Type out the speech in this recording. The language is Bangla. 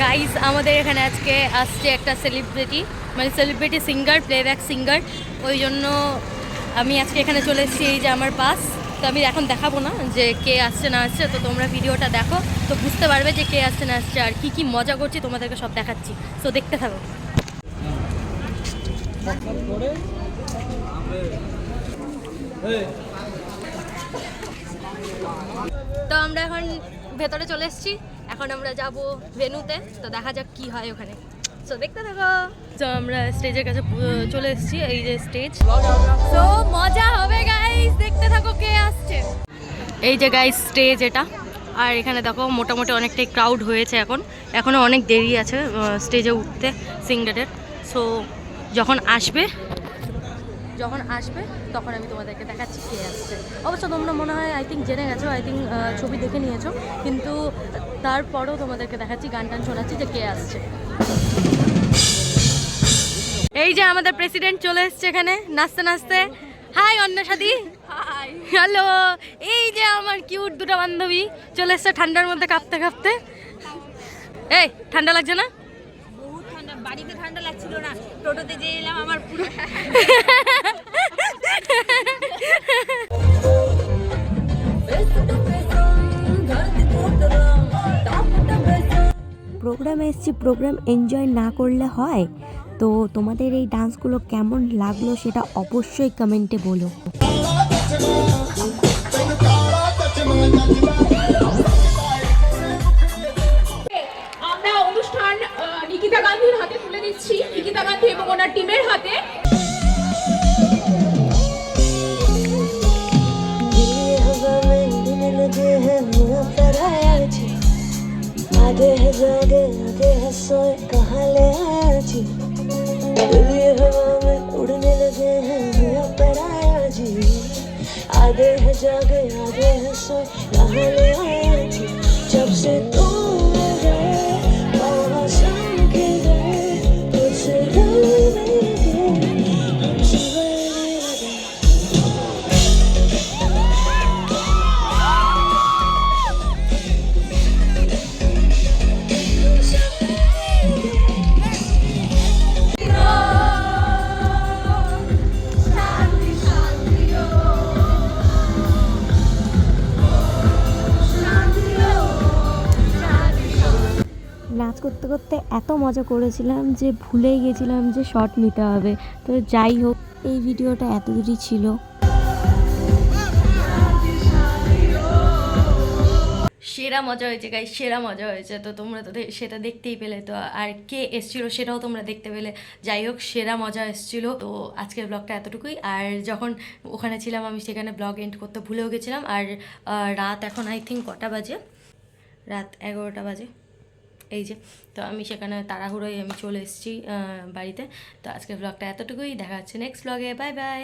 গাইস আমাদের এখানে আজকে আসছে একটা সেলিব্রিটি, মানে সেলিব্রিটি সিঙ্গার, প্লেব্যাক সিঙ্গার। ওই জন্য আমি আজকে এখানে চলে এসেছি। এই যে আমার পাস। তো আমি এখন দেখাবো না যে কে আসছে না আসছে, তো তোমরা ভিডিওটা দেখো তো বুঝতে পারবে যে কে আসছে না আসছে আর কি কি মজা করছি তোমাদেরকে সব দেখাচ্ছি। তো দেখতে থাকো। তো আমরা এখন ভেতরে চলে এসেছি। এখন আমরা যাব ভেন্যুতে, তো দেখা যাক কি হয় ওখানে। তো দেখতে থাকো। তো আমরা স্টেজের কাছে চলে এসেছি। এই যে স্টেজ, তো মজা হবে গাইস, দেখতে থাকো কে আসছে। এই যে গাইস স্টেজ এটা, আর এখানে দেখো মোটামুটি অনেকটাই ক্রাউড হয়েছে। এখনও অনেক দেরি আছে স্টেজে উঠতে সিঙ্গারের। সো যখন আসবে তখন আমি তোমাদেরকে দেখাচ্ছি কে আসছে। অবশ্য তোমরা মনে হয় আই থিঙ্ক জেনে গেছো, আই থিঙ্ক ছবি দেখে নিয়েছো, কিন্তু তারপরেও তোমাদেরকে দেখাচ্ছি, গান টান শোনাচ্ছি যে কে আসছে। এই যে আমাদের প্রেসিডেন্ট চলে এসছে এখানে নাচতে নাচতে। হাই অন্বেষাদি। হাই। হ্যালো। এই যে আমার কিউট দুটো বান্ধবী চলে এসছে ঠান্ডার মধ্যে কাঁপতে কাঁপতে। এই ঠান্ডা লাগছে না? বহুত ঠান্ডা, বাড়িতে ঠান্ডা লাগছিল না, টোটোতে যে এলাম আমার পুরো প্রোগ্রামে এসেছি, প্রোগ্রাম এনজয় না করলে হয়? তো তোমাদের এই ডান্সগুলো কেমন লাগলো সেটা অবশ্যই কমেন্টে বলো। আমরা অনুষ্ঠান নিকিতা গান্ধীর হাতে তুলে দিচ্ছি, নিকিতা গান্ধী এবং ওনার টিমের হাতে। आधे है जागे आधे है सोए, कहाँ ले आया जी, दिल ये हवा में उड़ने लगे हैं, हुआ पर आया जी। आधे है जागे आधे है सोए, कहाँ ले आया जी, जब से तू गए मौसम के गए तुझसे डरने लगे, हमसे डरने लगे। নাচ করতে করতে এত মজা করেছিলাম যে ভুলেই গেছিলাম যে শর্ট নিতে হবে। তো যাই হোক, এই ভিডিওটা এত দূরই ছিল। সেরা মজা হয়েছে গাইস, সেরা মজা হয়েছে। তো তোমরা তো সেটা দেখতেই পেলে, তো আর কে এসেছিলো সেটাও তোমরা দেখতে পেলে। যাই হোক, সেরা মজা এসেছিলো। তো আজকের ব্লগটা এতটুকুই। আর যখন ওখানে ছিলাম আমি সেখানে ব্লগ এন্ড করতে ভুলেও গেছিলাম। আর রাত এখন আই থিঙ্ক কটা বাজে, রাত 11টা বাজে। এই যে, তো আমি সেখানে তাড়াহুড়োয় আমি চলে এসেছি বাড়িতে। তো আজকের ব্লগটা এতটুকুই, দেখা হচ্ছে নেক্সট ব্লগে। Bye bye.